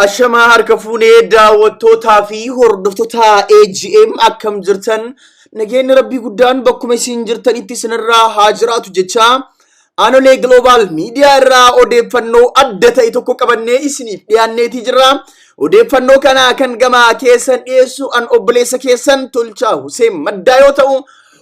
Ashamaa harka fuunee daawwattootaa fi hordoftoota AGM akkam jirtan nageenyi rabbii guddaan bakkuma isin jirtanitti isinirraa haa jiraatu jecha Anolee Global Media irraa odeeffannoo adda ta'e tokko qabannee isiniif dhiyaanneetii jirra. Odeeffannoo kana kan gamaa keessan dhiyeessu an obboleessa keessan Tolchaa Huseen Maddaa yoo ta'u,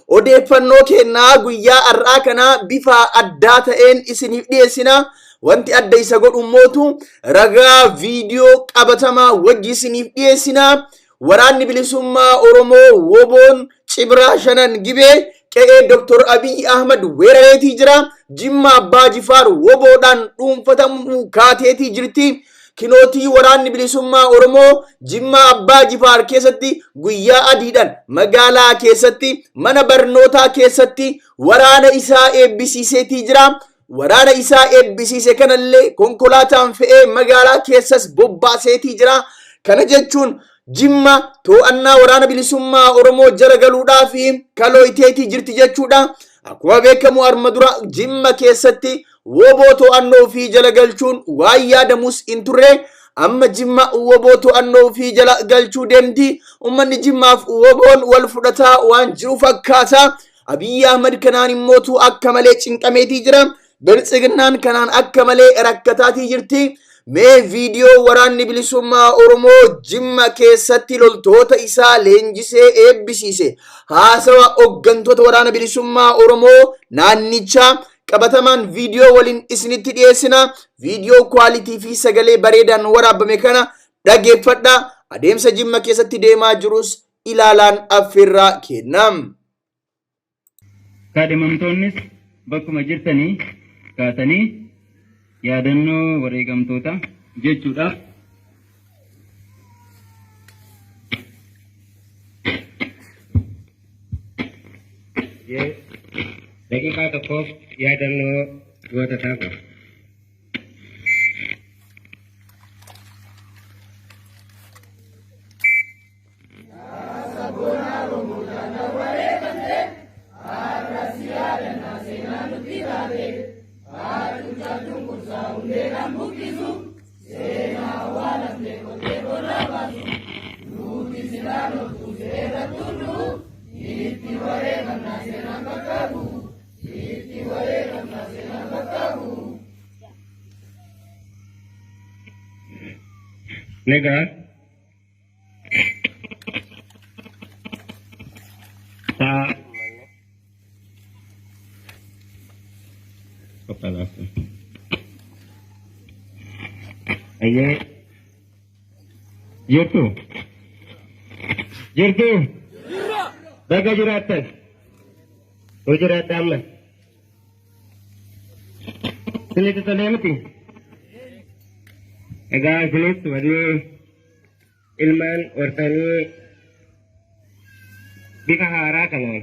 odeeffannoo kennaa guyyaa har'aa kana bifa addaa ta'een isiniif dhiyeessina. Wanti adda isa godhu mootu ragaa viidiyoo qabatamaa wajji isiniif dhiyeessina. Waraanni bilisummaa Oromoo woboon Cibraa shanan gibee qe'ee Dr. Abiy Ahmad weerareetii jira. Jimma Abbaa Jifaar woboodhaan dhuunfatamuu kaateetii jirti. Kinootii waraanni bilisummaa Oromoo Jimma Abbaa Jifaar keessatti guyyaa adiidhaan magaalaa keessatti mana barnootaa keessatti waraana isaa eebbisiiseetii jira. Waraana isaa eebbisiise kanallee konkolaataan fe'ee magaalaa keessas bobbaaseetii jira. Kana jechuun Jimma to'annaa waraana bilisummaa Oromoo jala galuudhaaf kalooyteetii jirti jechuudha. Akkuma beekamu arma dura Jimma keessatti woboo to'annoo fi jala galchuun waan yaadamus hin turre. Amma Jimma woboo to'annoo fi jala galchuu deemti. Uummanni Jimmaaf woboon wal fudhataa waan jiru fakkaata. Abiy Ahmad kanaan immootu akka malee cinqameetii jira. Biltsiginnaan kanaan akka malee rakkataatii jirti. Mee viidiyoo waraanni bilisummaa Oromoo Jimma keessatti loltoota isaa leenjisee eebbisiise haasawa hooggantoota waraana bilisummaa Oromoo naannichaa qabatamaan viidiyoo waliin isinitti dhiyeessina. Viidiyoo kwaalitii fi sagalee bareedaan waraabame kana dhaggeeffadha. Adeemsa Jimma keessatti deemaa jirus ilaalaan affeerraa kennam. Kaadhimamtoonnis bakkuma jirtanii kaatanii yaadannoo wareegamtoota jechuudha. Daqiiqaa tokkoof yaadannoo gootataa qaba. Negar kepala ayo jirtu baga jiraatan hojiraatan sini tolee miti egaa isinis warri ilmaan hortanii bifa haaraa kanaan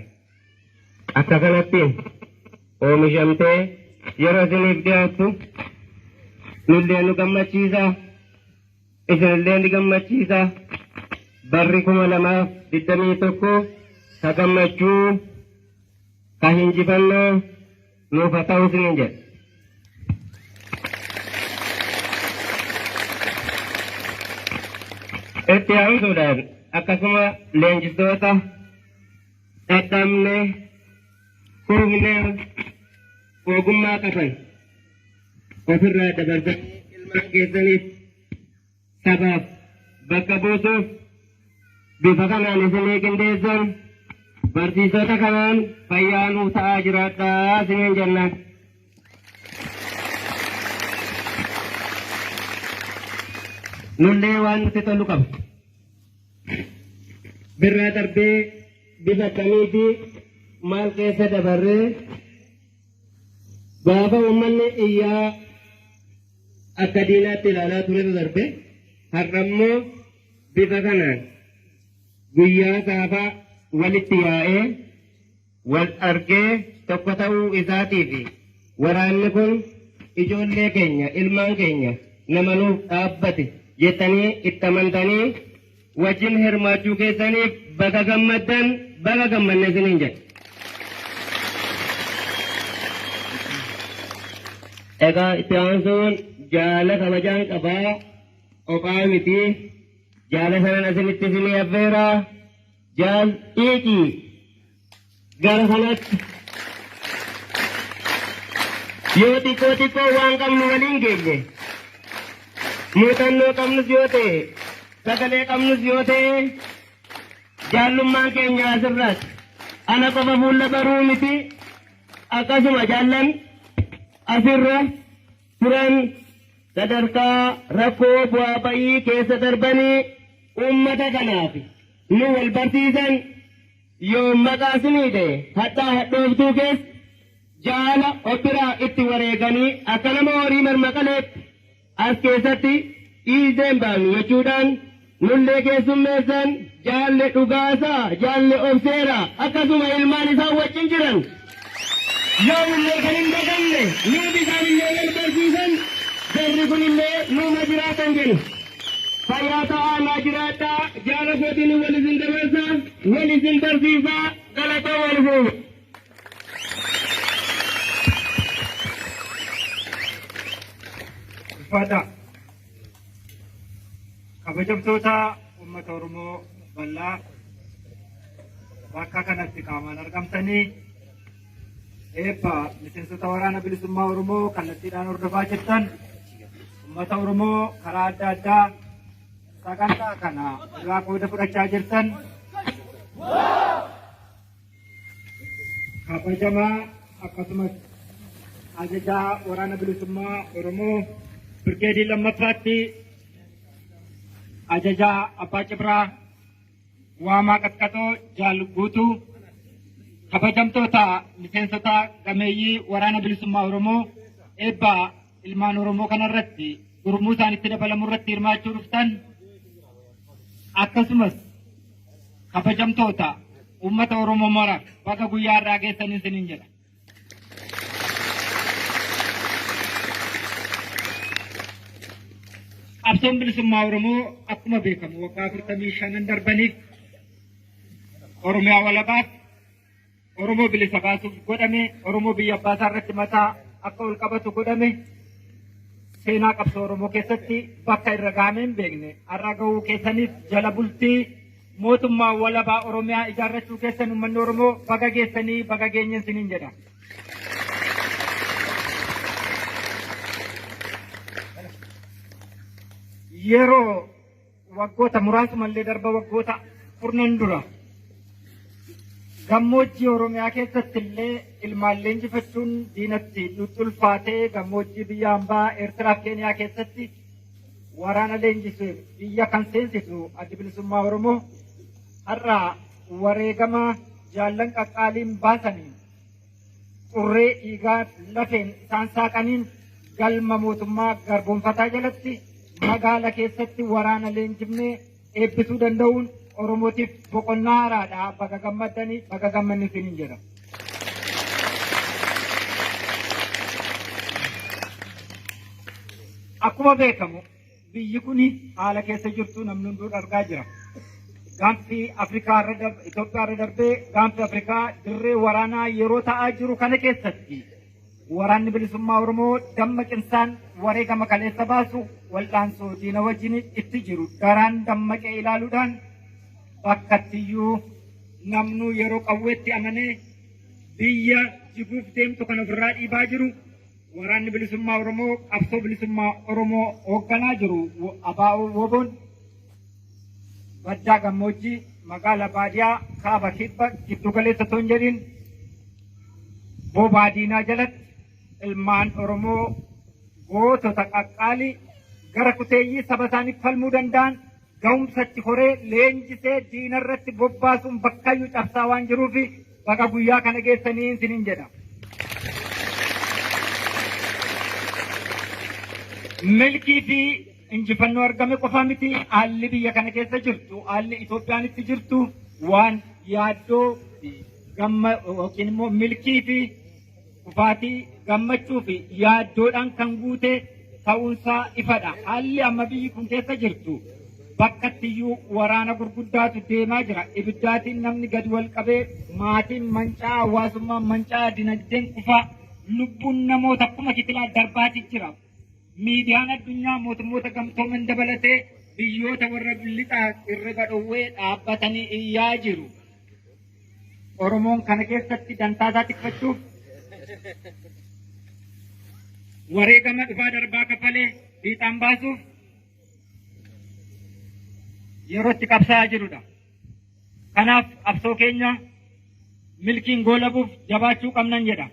akka kanatti oomishamtee yeroo isiniif dhiyaattu nullee nu gammachiisa, isinillee ni gammachiisa. Barri 2021 ka gammachuu ka hinjifannoo nuuf haa ta'u isiniin jedha. Itti aansuudhaan akkasuma leenjistoota dhaqqabne hurufnee ogummaa qaban ofirraa dabarsanii ilmaan keessaniif sabaaf bakka buusuuf bifa kanaan isinii qindeessan barsiisota kanaan fayyaa nuuf ta'aa jiraadhaa isiniin jennaan. Nullee waan nuti tolu qaba. Birraa darbee bifa akkamii fi maal keessa dabarree gaafa uummanni iyyaa akka diinaatti ilaalaa turetu darbe har'ammoo bifa kanaan guyyaa gaafa walitti yaa'ee wal argee tokko ta'uu isaatii fi waraanni kun ijoollee keenya ilmaan keenya nama nuuf dhaabbate jettanii itti amantanii wajjin hirmaachuu keessaniif baga gammaddan baga gammanne isiniin jedha. Egaa itti aansuun jaala kabajaan qabaa Oqaamiti jaala sanan asinitti isinii affeera jaal dhiiqii gara sanatti yoo xiqqoo waan qabnu waliin geenye muuxannoo qabnus yoo ta'e sagalee qabnus yoo ta'e jaallummaan keenya asirratti ana qofa fuula baruu miti akkasuma jaallan asirra turan sadarkaa rakkoo bu'aa ba'ii keessa darbanii uummata kanaaf nu wal barsiisan yoo maqaa sinii ta'e hadhaa hadhooftuu keessa jaala ofiraa itti wareeganii akka nama horii marmaqaleetti as keessatti dhiiseen baanu jechuudhaan nullee keessummeessan jaalle dhugaasaa jaalle obseera akkasuma ilmaan isaa wajjin jiran yoo illee kan hin daganne nuuf isaan illee wal barsiisan jarri kun illee nuuma jiraatan jenna fayyaa ta'aa naa jiraadhaa jaala kootiin wal isin dabarsaa wal isin barsiisaa galatoo wal fuudha. Fada kabajamtoota uummata Oromoo bal'aa bakka kanatti qaamaan argamtanii eebba miseensota waraana bilisummaa Oromoo kallattiidhaan hordofaa jirtan uummata Oromoo karaa adda addaa sagantaa kana irraa qooda fudhachaa jirtan kabajamaa akkasumas ajajaa waraana bilisummaa Oromoo Birgeedii lammaffaatti ajajaa Abbaa Cibraa Waamaa Qaxqaxoo Jaal Guutuu kabajamtoota miseensota gameeyyii waraana bilisummaa Oromoo eebba ilmaan Oromoo kanarratti gurmuu isaanitti dabalamuu irratti hirmaachuu dhuftan akkasumas kabajamtoota uummata Oromoo maraaf baga guyyaa irraa geessanii isiniin jedha. Absoon bilisummaa Oromoo akkuma beekamu waggaa 45 darbaniif Oromiyaa walabaaf Oromoo bilisa baasuuf godhame Oromoo biyya abbaa isaa irratti mataa akka ol qabatu godhame seenaa qabsoo Oromoo keessatti bakka irra gahamee hin beekne har'a gahuu keessaniif jala bultii mootummaa walabaa Oromiyaa ijaarrachuu keessan uummanni Oromoo baga geessanii baga geenye isiniin jedha. Yeroo waggoota muraasumallee darba waggoota 4 dura gammoojjii Oromiyaa keessatti illee ilmaan leenjifachuun diinatti ulfaatee gammoojjii biyya hambaa Eertiraa fi Keeniyaa keessatti waraana leenjisuuf biyya kan seensisu addi bilisummaa Oromoo har'a wareegama jaallan qaqqaaliin baasaniin xurree dhiigaa lafeen isaan saaqaniin galma mootummaa garboonfataa jalatti magaala keessatti waraana leenjifnee eebbisuu danda'uun Oromootiif boqonnaa haaraadha. Baga gammaddanii baga gammanni isiniin jedha. Akkuma beekamu biyyi kun haala keessa jirtu namni hunduu argaa jira. Gaanfi Afrikaa Itoophiyaa irra darbee gaanfi Afrikaa dirree waraanaa yeroo ta'aa jiru kana keessatti waraanni bilisummaa Oromoo dammaqinsaan wareegama kaleessa baasu wal'aansoo diina wajjin itti jiru daraan dammaqee ilaaluudhaan bakkattiyyuu namnu yeroo qawweetti amanee biyya jiguuf deemtu kan ofirraa dhiibaa jiru waraanni bilisummaa Oromoo qabsoo bilisummaa Oromoo hoogganaa jiru abaa'oo woboon baddaa gammoojjii magaalaa baadiyaa kaaba kibba giddu galeessa toon jedhin boobaa diinaa jalatti ilmaan Oromoo gootota qaqqaalii gara kuteeyyii saba isaaniif falmuu danda'an ga'umsatti horee leenjisee diina irratti bobbaasuun bakkayyuu cabsaa waan jiruuf baga guyyaa kana geessanii isiniin jedha. Milkii fi injifannoo argame qofa miti haalli biyya kana keessa jirtu haalli Itoophiyaan itti jirtu waan yaaddoo yookiin immoo milkii fi kufaatii gammachuu fi yaaddoodhaan kan guute ta'uunsaa ifadha. Haalli amma biyyi kun keessa jirtu bakkattiyyuu waraana gurguddaatu deemaa jira. Ibiddaatiin namni gadi wal qabee maatiin mancaa hawaasummaan mancaa dinagdeen kufaa lubbuun namoota akkuma kitilaa darbaatii jira. miidiyaan addunyaa mootummoota gamtooman dabalatee biyyoota warra lixaa irra dhowwee dhaabbatanii iyyaa jiru. Oromoon kana keessatti dantaasaa tikfachuuf wareegama dhufaa darbaa kafalee fiixaan baasuuf yeroo itti qabsaa'aa jirudha. Kanaaf qabsoo keenya milkiin goolabuuf jabaachuu qabnan jedha.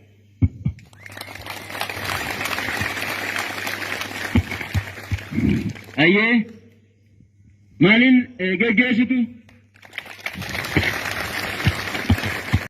Ayyee maalin geggeessitu